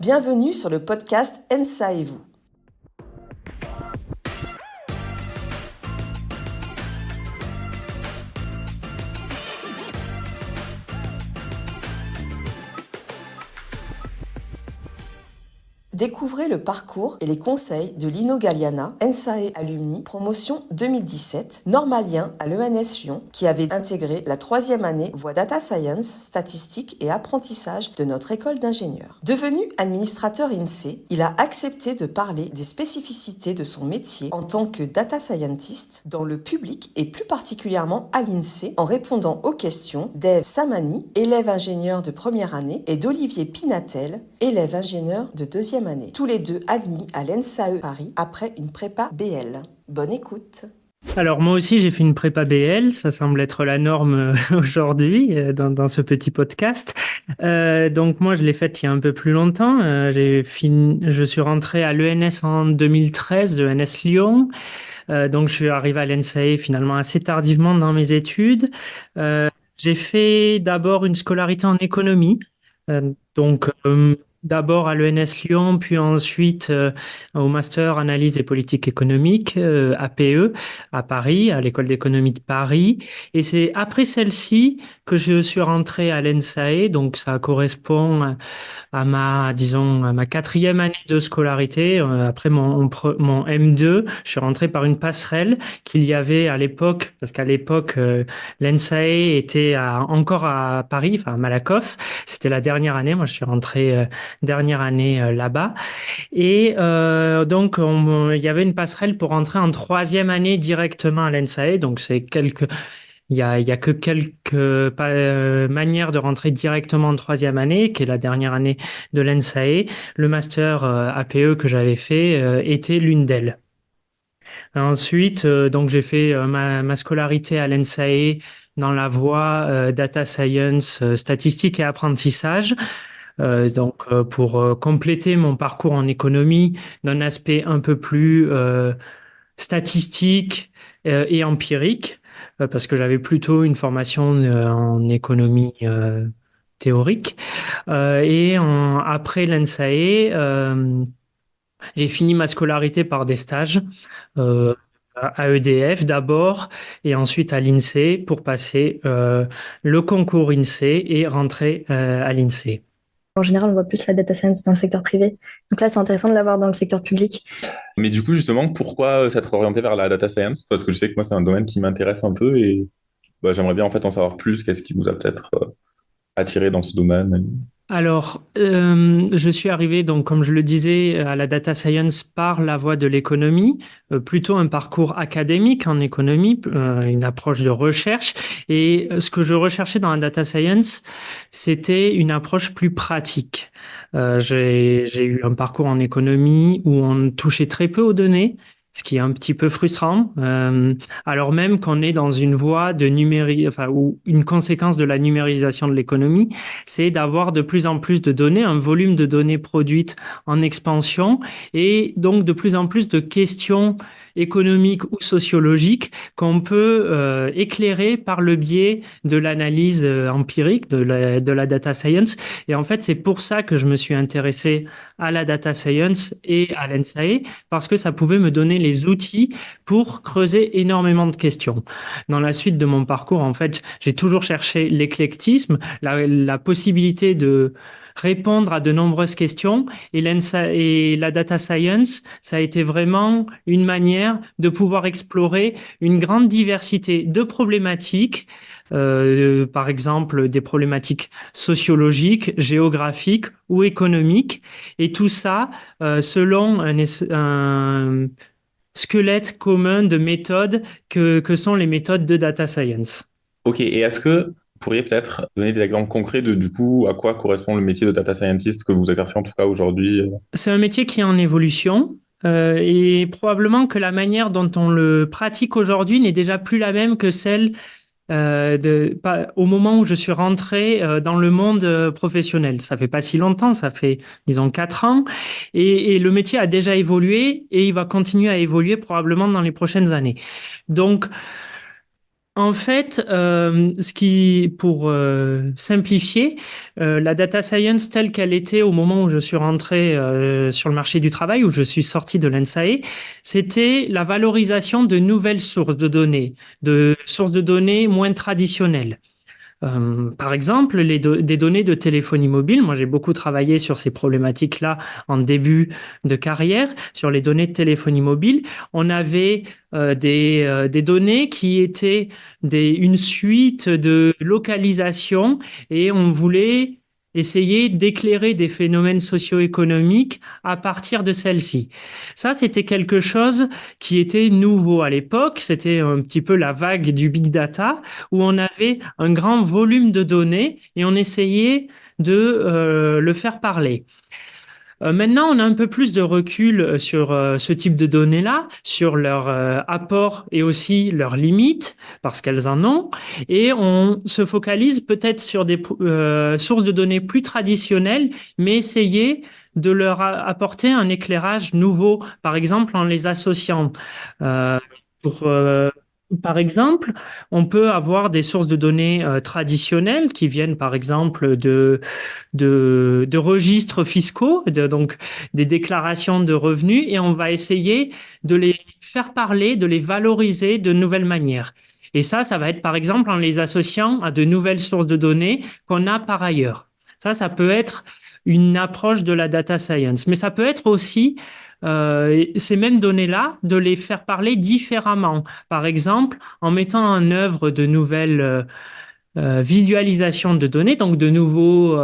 Bienvenue sur le podcast ENSA et vous. Découvrez le parcours et les conseils de Lino Galliana, ENSAE Alumni, promotion 2017, normalien à l'ENS Lyon, qui avait intégré la 3e année voie Data Science, statistique et apprentissage de notre école d'ingénieurs. Devenu administrateur INSEE, il a accepté de parler des spécificités de son métier en tant que data scientist dans le public et plus particulièrement à l'INSEE en répondant aux questions d'Ève Samani, élève ingénieur de première année, et d'Olivier Pinatel, élève ingénieur de 2e année. Tous les deux admis à l'ENSAE Paris après une prépa BL. Bonne écoute. Alors moi aussi j'ai fait une prépa BL, ça semble être la norme aujourd'hui dans ce petit podcast. Donc moi je l'ai faite il y a un peu plus longtemps. Je suis rentré à l'ENS en 2013, l'ENS Lyon. Donc je suis arrivé à l'ENSAE finalement assez tardivement dans mes études. J'ai fait d'abord une scolarité en économie. D'abord à l'ENS Lyon, puis ensuite au master analyse et politique économique, APE, à Paris, à l'école d'économie de Paris. Et c'est après celle-ci que je suis rentré à l'ENSAE, donc ça correspond à ma 4e année de scolarité. Après mon M2, je suis rentré par une passerelle qu'il y avait à l'époque, parce qu'à l'époque, l'ENSAE était encore à Paris, enfin à Malakoff. C'était la dernière année. Moi, je suis rentré dernière année là-bas. Et donc, il y avait une passerelle pour rentrer en 3e année directement à l'ENSAE. Donc, il y a que quelques manières de rentrer directement en 3e année, qui est la dernière année de l'ENSAE. Le master APE que j'avais fait était l'une d'elles. Ensuite, donc j'ai fait ma scolarité à l'ENSAE dans la voie data science, statistique et apprentissage. Pour compléter mon parcours en économie d'un aspect un peu plus statistique et empirique, parce que j'avais plutôt une formation en économie théorique. Après l'ENSAE, j'ai fini ma scolarité par des stages euh, à EDF d'abord et ensuite à l'INSEE pour passer le concours INSEE et rentrer à l'INSEE. En général, on voit plus la data science dans le secteur privé. Donc là, c'est intéressant de l'avoir dans le secteur public. Mais du coup, justement, pourquoi s'être orienté vers la data science? Parce que je sais que moi, c'est un domaine qui m'intéresse un peu et j'aimerais bien en fait en savoir plus. Qu'est-ce qui vous a peut-être attiré dans ce domaine? Alors, je suis arrivé, donc, comme je le disais, à la data science par la voie de l'économie, plutôt un parcours académique en économie, une approche de recherche. Et ce que je recherchais dans la data science, c'était une approche plus pratique. J'ai eu un parcours en économie où on touchait très peu aux données, ce qui est un petit peu frustrant, alors même qu'on est dans une voie de ou une conséquence de la numérisation de l'économie, c'est d'avoir de plus en plus de données, un volume de données produites en expansion et donc de plus en plus de questions économiques ou sociologiques qu'on peut éclairer par le biais de l'analyse empirique, de la data science. Et en fait, c'est pour ça que je me suis intéressé à la data science et à l'ENSAE, parce que ça pouvait me donner les outils pour creuser énormément de questions. Dans la suite de mon parcours, en fait, j'ai toujours cherché l'éclectisme, la possibilité de répondre à de nombreuses questions et la data science, ça a été vraiment une manière de pouvoir explorer une grande diversité de problématiques, par exemple des problématiques sociologiques, géographiques ou économiques, et tout ça selon un squelette commun de méthodes que sont les méthodes de data science. Ok, et est-ce que vous pourriez peut-être donner des exemples concrets de du coup à quoi correspond le métier de data scientist que vous exercez en tout cas aujourd'hui? C'est un métier qui est en évolution. Et probablement que la manière dont on le pratique aujourd'hui n'est déjà plus la même que celle au moment où je suis rentré dans le monde professionnel. Ça fait pas si longtemps, ça fait disons 4 ans, et le métier a déjà évolué et il va continuer à évoluer probablement dans les prochaines années. Donc En fait, pour simplifier, la data science telle qu'elle était au moment où je suis rentré sur le marché du travail, où je suis sorti de l'ENSAE, c'était la valorisation de nouvelles sources de données, de sources de données moins traditionnelles. Par exemple, des données de téléphonie mobile. Moi, j'ai beaucoup travaillé sur ces problématiques-là en début de carrière, sur les données de téléphonie mobile. On avait des données qui étaient une suite de localisation et on voulait essayer d'éclairer des phénomènes socio-économiques à partir de celles-ci. Ça, c'était quelque chose qui était nouveau à l'époque. C'était un petit peu la vague du big data où on avait un grand volume de données et on essayait de le faire parler. Maintenant, on a un peu plus de recul sur ce type de données-là, sur leur apport et aussi leurs limites, parce qu'elles en ont, et on se focalise peut-être sur des sources de données plus traditionnelles, mais essayer de leur apporter un éclairage nouveau, par exemple en les associant. Euh, pour, Par exemple, on peut avoir des sources de données traditionnelles qui viennent, par exemple, de registres fiscaux, donc des déclarations de revenus, et on va essayer de les faire parler, de les valoriser de nouvelles manières. Et ça va être, par exemple, en les associant à de nouvelles sources de données qu'on a par ailleurs. Ça peut être une approche de la data science, mais ça peut être aussi ces mêmes données-là, de les faire parler différemment. Par exemple, en mettant en œuvre de nouvelles visualisations de données, donc de nouveaux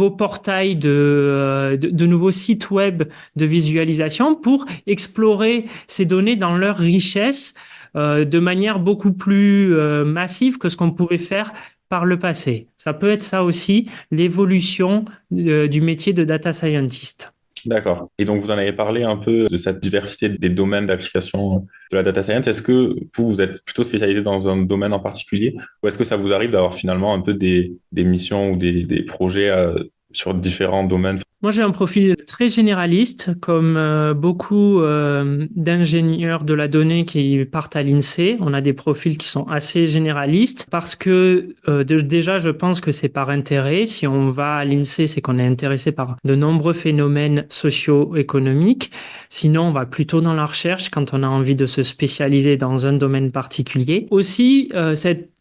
portails, de nouveaux sites web de visualisation pour explorer ces données dans leur richesse de manière beaucoup plus massive que ce qu'on pouvait faire par le passé. Ça peut être ça aussi, l'évolution du métier de data scientist. D'accord. Et donc, vous en avez parlé un peu de cette diversité des domaines d'application de la data science. Est-ce que vous êtes plutôt spécialisé dans un domaine en particulier ou est-ce que ça vous arrive d'avoir finalement un peu des missions ou des projets sur différents domaines? Moi, j'ai un profil très généraliste, comme beaucoup d'ingénieurs de la donnée qui partent à l'INSEE. On a des profils qui sont assez généralistes parce que déjà, je pense que c'est par intérêt. Si on va à l'INSEE, c'est qu'on est intéressé par de nombreux phénomènes socio-économiques. Sinon, on va plutôt dans la recherche quand on a envie de se spécialiser dans un domaine particulier. Aussi,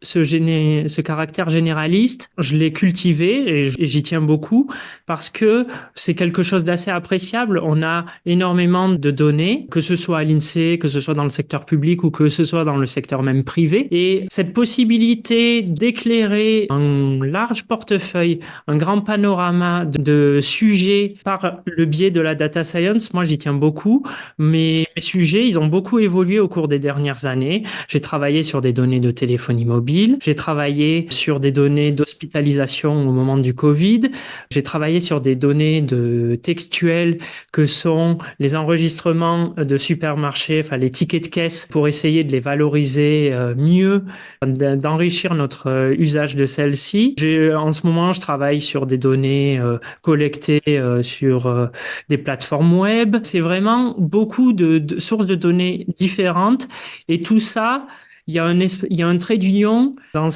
ce caractère généraliste, je l'ai cultivé et j'y tiens beaucoup parce que c'est quelque chose d'assez appréciable. On a énormément de données, que ce soit à l'INSEE, que ce soit dans le secteur public ou que ce soit dans le secteur même privé. Et cette possibilité d'éclairer un large portefeuille, un grand panorama de sujets par le biais de la data science, moi j'y tiens beaucoup. Mes sujets, ils ont beaucoup évolué au cours des dernières années. J'ai travaillé sur des données de téléphonie mobile, j'ai travaillé sur des données d'hospitalisation au moment du Covid, j'ai travaillé sur des données de textuels que sont les enregistrements de supermarchés, enfin les tickets de caisse pour essayer de les valoriser mieux, d'enrichir notre usage de celles-ci. En ce moment, je travaille sur des données collectées sur des plateformes web. C'est vraiment beaucoup de sources de données différentes et tout ça, il y a un trait d'union dans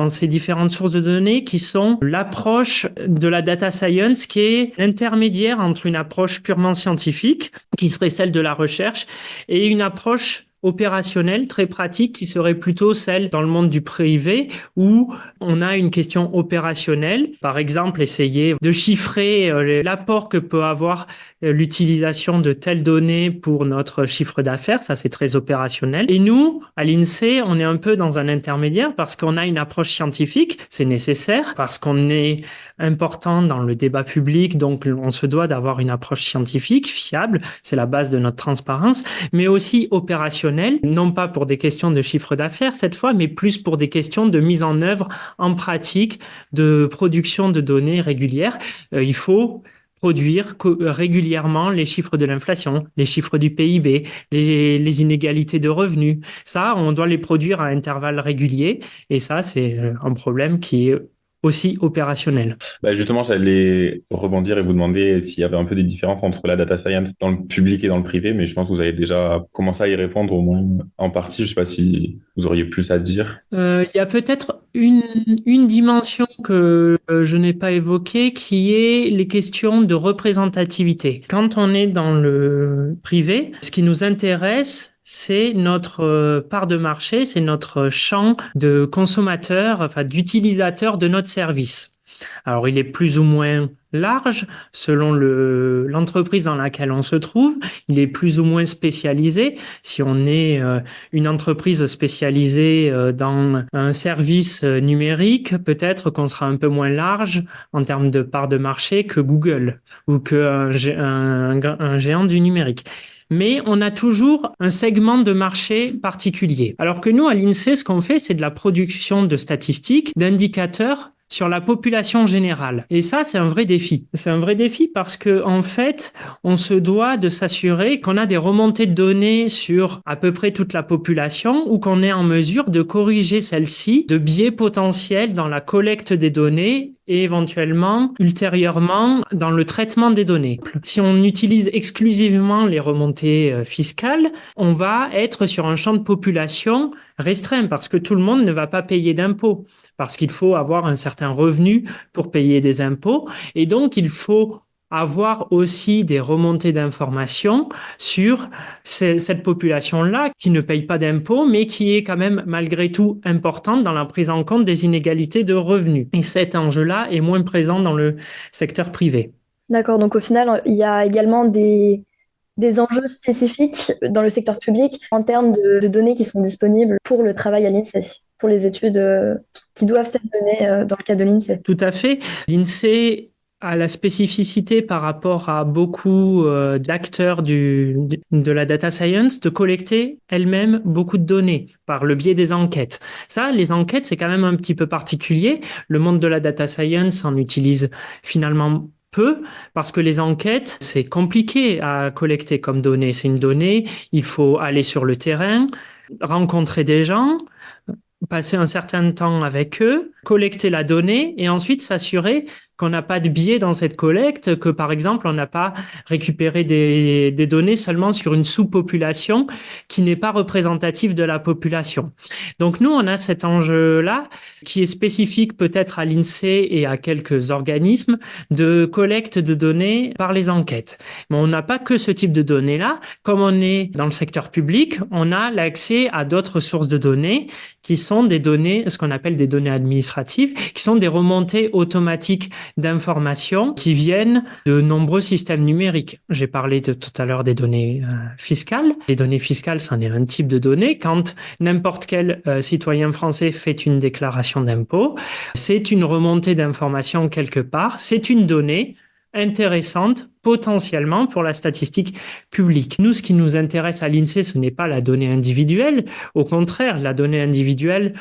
ces différentes sources de données qui sont l'approche de la data science qui est l'intermédiaire entre une approche purement scientifique, qui serait celle de la recherche, et une approche opérationnelle, très pratique, qui serait plutôt celle dans le monde du privé où on a une question opérationnelle. Par exemple, essayer de chiffrer l'apport que peut avoir l'utilisation de telles données pour notre chiffre d'affaires. Ça, c'est très opérationnel. Et nous, à l'INSEE, on est un peu dans un intermédiaire parce qu'on a une approche scientifique. C'est nécessaire parce qu'on est important dans le débat public. Donc, on se doit d'avoir une approche scientifique, fiable. C'est la base de notre transparence, mais aussi opérationnelle, non pas pour des questions de chiffre d'affaires cette fois, mais plus pour des questions de mise en œuvre en pratique de production de données régulières. Il faut produire régulièrement les chiffres de l'inflation, les chiffres du PIB, les inégalités de revenus. Ça, on doit les produire à intervalles réguliers et ça, c'est un problème qui est aussi opérationnel. Justement, j'allais rebondir et vous demander s'il y avait un peu des différences entre la data science dans le public et dans le privé, mais je pense que vous avez déjà commencé à y répondre au moins en partie. Je sais pas si vous auriez plus à dire. Il y a peut-être une dimension que je n'ai pas évoquée, qui est les questions de représentativité. Quand on est dans le privé, ce qui nous intéresse, c'est notre part de marché, c'est notre champ de consommateurs, enfin d'utilisateurs de notre service. Alors, il est plus ou moins large selon l'entreprise dans laquelle on se trouve. Il est plus ou moins spécialisé. Si on est une entreprise spécialisée dans un service numérique, peut-être qu'on sera un peu moins large en termes de part de marché que Google ou qu'un un géant du numérique. Mais on a toujours un segment de marché particulier. Alors que nous, à l'INSEE, ce qu'on fait, c'est de la production de statistiques, d'indicateurs sur la population générale. Et ça, c'est un vrai défi. C'est un vrai défi parce que, en fait, on se doit de s'assurer qu'on a des remontées de données sur à peu près toute la population ou qu'on est en mesure de corriger celle-ci de biais potentiels dans la collecte des données et éventuellement, ultérieurement, dans le traitement des données. Si on utilise exclusivement les remontées fiscales, on va être sur un champ de population restreint parce que tout le monde ne va pas payer d'impôts, parce qu'il faut avoir un certain revenu pour payer des impôts. Et donc, il faut avoir aussi des remontées d'informations sur cette population-là qui ne paye pas d'impôts, mais qui est quand même malgré tout importante dans la prise en compte des inégalités de revenus. Et cet enjeu-là est moins présent dans le secteur privé. D'accord, donc au final, il y a également des enjeux spécifiques dans le secteur public en termes de données qui sont disponibles pour le travail à l'INSEE, pour les études qui doivent être menées dans le cadre de l'INSEE. Tout à fait. L'INSEE a la spécificité par rapport à beaucoup d'acteurs de la data science de collecter elle-même beaucoup de données par le biais des enquêtes. Ça, les enquêtes, c'est quand même un petit peu particulier. Le monde de la data science en utilise finalement peu, parce que les enquêtes, c'est compliqué à collecter comme données. C'est une donnée, il faut aller sur le terrain, rencontrer des gens, passer un certain temps avec eux, collecter la donnée et ensuite s'assurer qu'on n'a pas de biais dans cette collecte, que par exemple on n'a pas récupéré des données seulement sur une sous-population qui n'est pas représentative de la population. Donc nous, on a cet enjeu-là qui est spécifique peut-être à l'INSEE et à quelques organismes de collecte de données par les enquêtes. Mais on n'a pas que ce type de données-là. Comme on est dans le secteur public, on a l'accès à d'autres sources de données qui sont des données, ce qu'on appelle des données administratives, qui sont des remontées automatiques d'informations qui viennent de nombreux systèmes numériques. J'ai parlé tout à l'heure des données fiscales. Les données fiscales, c'en est un type de données. Quand n'importe quel citoyen français fait une déclaration d'impôt, c'est une remontée d'informations quelque part, c'est une donnée intéressante potentiellement pour la statistique publique. Nous, ce qui nous intéresse à l'INSEE, ce n'est pas la donnée individuelle. Au contraire, la donnée individuelle,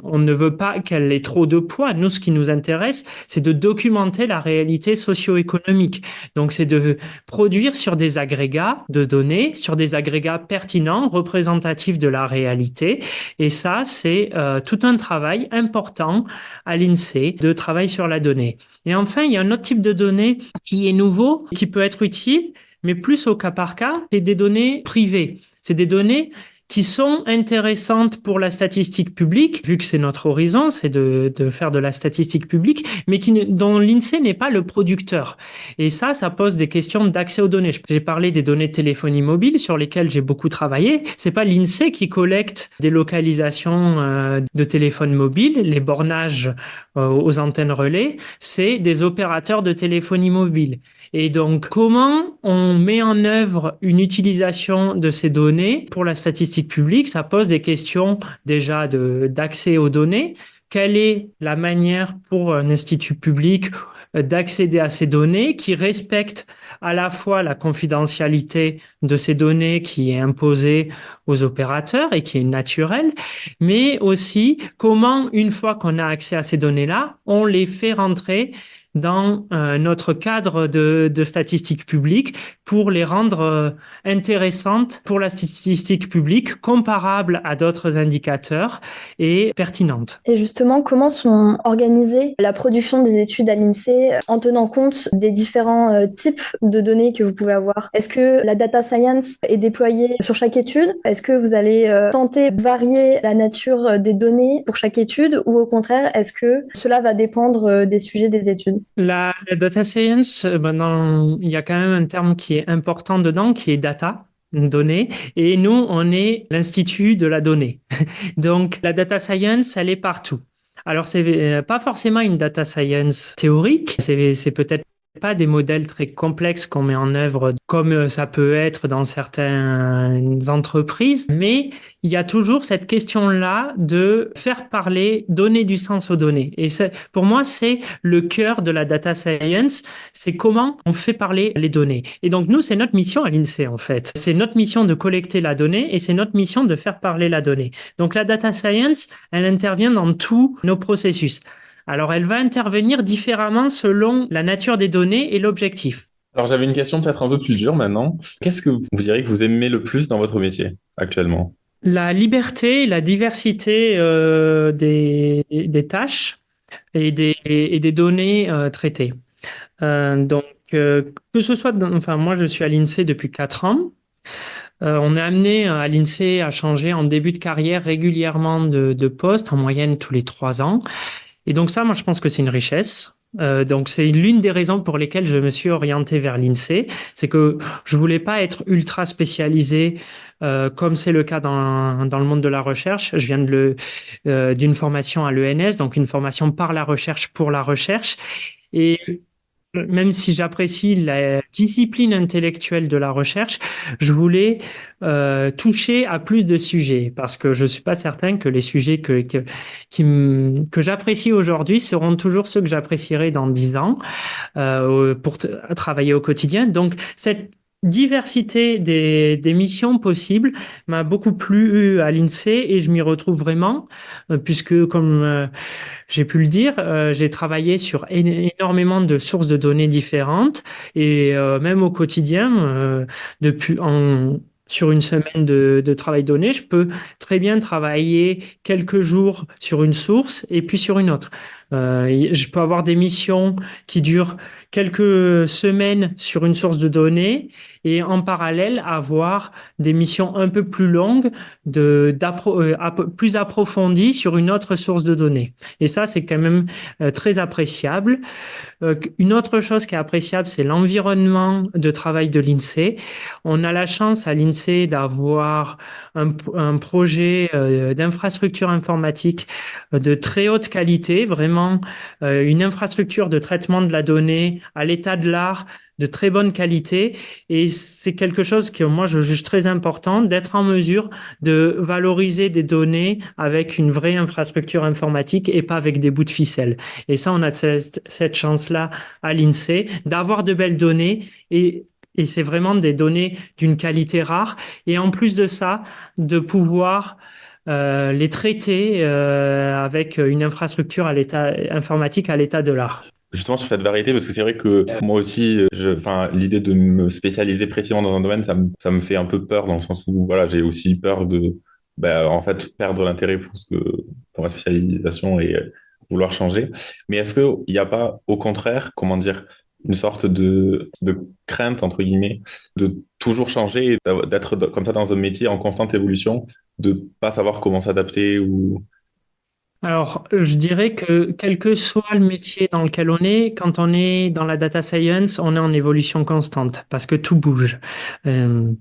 on ne veut pas qu'elle ait trop de poids. Nous, ce qui nous intéresse, c'est de documenter la réalité socio-économique. Donc, c'est de produire sur des agrégats de données, sur des agrégats pertinents, représentatifs de la réalité. Et ça, c'est tout un travail important à l'INSEE de travail sur la donnée. Et enfin, il y a un autre type de données qui est nouveau, qui peut être utile, mais plus au cas par cas, c'est des données privées. C'est des données qui sont intéressantes pour la statistique publique, vu que c'est notre horizon, c'est de faire de la statistique publique, mais dont l'INSEE n'est pas le producteur. Et ça pose des questions d'accès aux données. J'ai parlé des données de téléphonie mobile sur lesquelles j'ai beaucoup travaillé. C'est pas l'INSEE qui collecte des localisations de téléphones mobiles, les bornages aux antennes relais, c'est des opérateurs de téléphonie mobile. Et donc, comment on met en œuvre une utilisation de ces données pour la statistique publique? Ça pose des questions déjà d'accès aux données. Quelle est la manière pour un institut public d'accéder à ces données qui respectent à la fois la confidentialité de ces données qui est imposée aux opérateurs et qui est naturelle, mais aussi comment, une fois qu'on a accès à ces données-là, on les fait rentrer dans notre cadre de statistiques publiques pour les rendre intéressantes pour la statistique publique, comparables à d'autres indicateurs et pertinentes. Et justement, comment sont organisées la production des études à l'INSEE en tenant compte des différents types de données que vous pouvez avoir? Est-ce que la data science est déployée sur chaque étude? Est-ce que vous allez tenter de varier la nature des données pour chaque étude ou au contraire, est-ce que cela va dépendre des sujets des études? La data science, il y a quand même un terme qui est important dedans, qui est data, données, et nous, on est l'institut de la donnée. Donc, la data science, elle est partout. Alors, c'est pas forcément une data science théorique, c'est peut-être pas des modèles très complexes qu'on met en œuvre comme ça peut être dans certaines entreprises, mais il y a toujours cette question-là de faire parler, donner du sens aux données. Et pour moi, c'est le cœur de la data science, c'est comment on fait parler les données. Et donc nous, c'est notre mission à l'INSEE en fait. C'est notre mission de collecter la donnée et c'est notre mission de faire parler la donnée. Donc la data science, elle intervient dans tous nos processus. Alors, elle va intervenir différemment selon la nature des données et l'objectif. Alors, j'avais une question peut-être un peu plus dure maintenant. Qu'est-ce que vous diriez que vous aimez le plus dans votre métier actuellement? La liberté, la diversité des tâches et des données traitées. Que ce soit, moi, je suis à l'INSEE depuis 4 ans. On est amené à l'INSEE à changer en début de carrière régulièrement de poste, en moyenne tous les 3 ans. Et donc ça, moi, je pense que c'est une richesse. Donc c'est l'une des raisons pour lesquelles je me suis orienté vers l'INSEE, c'est que je voulais pas être ultra spécialisé comme c'est le cas dans le monde de la recherche. Je viens d'une formation à l'ENS, donc une formation par la recherche pour la recherche. Et même si j'apprécie la discipline intellectuelle de la recherche, je voulais toucher à plus de sujets parce que je suis pas certain que les sujets que j'apprécie aujourd'hui seront toujours ceux que j'apprécierai dans 10 ans pour travailler au quotidien. Donc, cette diversité des missions possibles m'a beaucoup plu à l'INSEE et je m'y retrouve vraiment puisque comme j'ai pu le dire, j'ai travaillé sur énormément de sources de données différentes et même au quotidien, sur une semaine de travail donné, je peux très bien travailler quelques jours sur une source et puis sur une autre. Je peux avoir des missions qui durent quelques semaines sur une source de données et en parallèle avoir des missions un peu plus longues, plus approfondies sur une autre source de données. Et ça, c'est quand même très appréciable. Une autre chose qui est appréciable, c'est l'environnement de travail de l'INSEE. On a la chance à l'INSEE d'avoir un projet d'infrastructure informatique de très haute qualité, vraiment une infrastructure de traitement de la donnée à l'état de l'art, de très bonne qualité. Et c'est quelque chose que moi, je juge très important, d'être en mesure de valoriser des données avec une vraie infrastructure informatique et pas avec des bouts de ficelle. Et ça, on a cette chance-là à l'INSEE d'avoir de belles données et c'est vraiment des données d'une qualité rare. Et en plus de ça, de pouvoir les traiter avec une infrastructure informatique à l'état de l'art. Justement sur cette variété, parce que c'est vrai que moi aussi, l'idée de me spécialiser précisément dans un domaine, ça me fait un peu peur dans le sens où voilà, j'ai aussi peur de en fait perdre l'intérêt pour ma spécialisation et vouloir changer. Mais est-ce qu'il n'y a pas au contraire, comment dire, une sorte de crainte entre guillemets de toujours changer et d'être comme ça dans un métier en constante évolution, de pas savoir comment s'adapter ou Alors, je dirais que quel que soit le métier dans lequel on est, quand on est dans la data science, on est en évolution constante parce que tout bouge. Euh,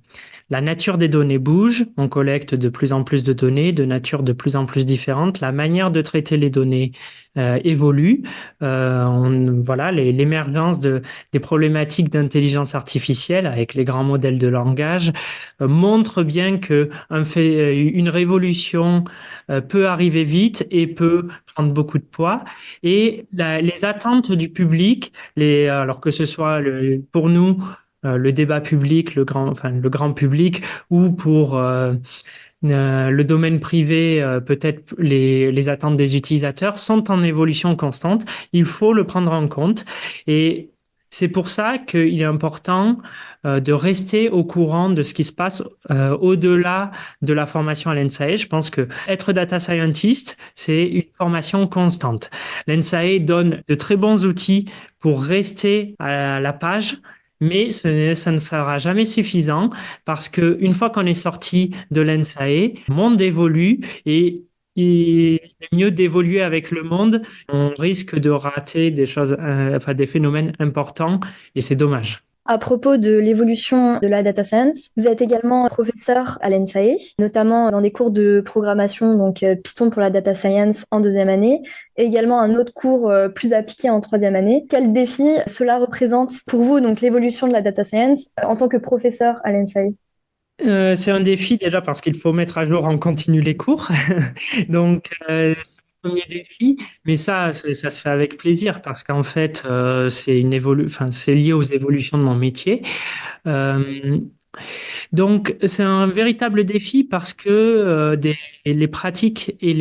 la nature des données bouge, on collecte de plus en plus de données de nature de plus en plus différentes. La manière de traiter les données évolue. L'émergence des problématiques d'intelligence artificielle avec les grands modèles de langage montre bien que une révolution peut arriver vite et peut prendre beaucoup de poids. Et les attentes du public, alors que ce soit pour nous le débat public, le grand public, ou pour le domaine privé, peut-être les attentes des utilisateurs sont en évolution constante. Il faut le prendre en compte et c'est pour ça qu'il est important de rester au courant de ce qui se passe au-delà de la formation à l'ENSAE. Je pense que être data scientist, c'est une formation constante. L'ENSAE donne de très bons outils pour rester à la page, mais ça ne sera jamais suffisant parce que une fois qu'on est sorti de l'ENSAE, le monde évolue et il est mieux d'évoluer avec le monde. On risque de rater des choses, enfin des phénomènes importants et c'est dommage. À propos de l'évolution de la data science, vous êtes également professeur à l'ENSAE, notamment dans des cours de programmation, donc Python pour la data science en deuxième année, et également un autre cours plus appliqué en troisième année. Quel défi cela représente pour vous, donc l'évolution de la data science en tant que professeur à l'ENSAE? C'est un défi déjà parce qu'il faut mettre à jour en continu les cours. Donc, c'est le premier défi, mais ça se fait avec plaisir parce qu'en fait, c'est lié aux évolutions de mon métier. Euh, donc, c'est un véritable défi parce que les pratiques et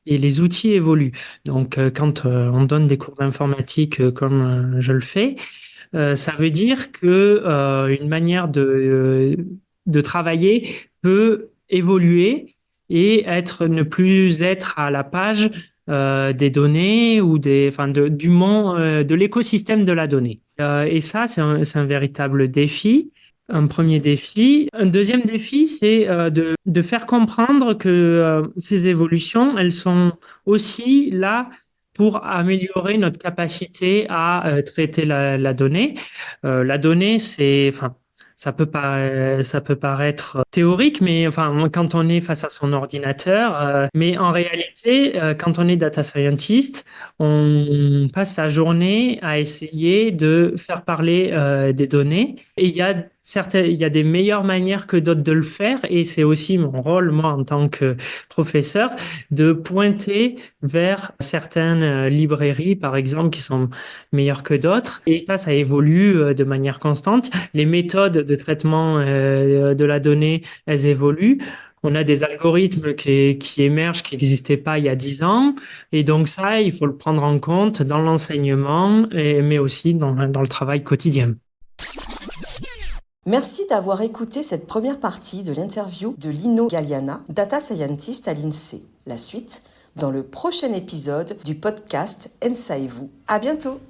les outils évoluent. Donc, quand on donne des cours d'informatique comme je le fais, ça veut dire que une manière de travailler peut évoluer et ne plus être à la page des données ou du monde, de l'écosystème de la donnée. Et ça, c'est un véritable défi. Un premier défi. Un deuxième défi, c'est de faire comprendre que ces évolutions, elles sont aussi là pour améliorer notre capacité à traiter la donnée. La donnée, ça peut paraître théorique, mais enfin, quand on est face à son ordinateur, mais en réalité, quand on est data scientist, on passe sa journée à essayer de faire parler des données. Et il y a des meilleures manières que d'autres de le faire, et c'est aussi mon rôle, moi, en tant que professeur, de pointer vers certaines librairies, par exemple, qui sont meilleures que d'autres. Et ça évolue de manière constante. Les méthodes de traitement de la donnée, elles évoluent. On a des algorithmes qui émergent, qui n'existaient pas il y a 10 ans. Et donc ça, il faut le prendre en compte dans l'enseignement, mais aussi dans le travail quotidien. Merci d'avoir écouté cette première partie de l'interview de Lino Galliana, data scientist à l'INSEE. La suite dans le prochain épisode du podcast ENSAE-vous. À bientôt!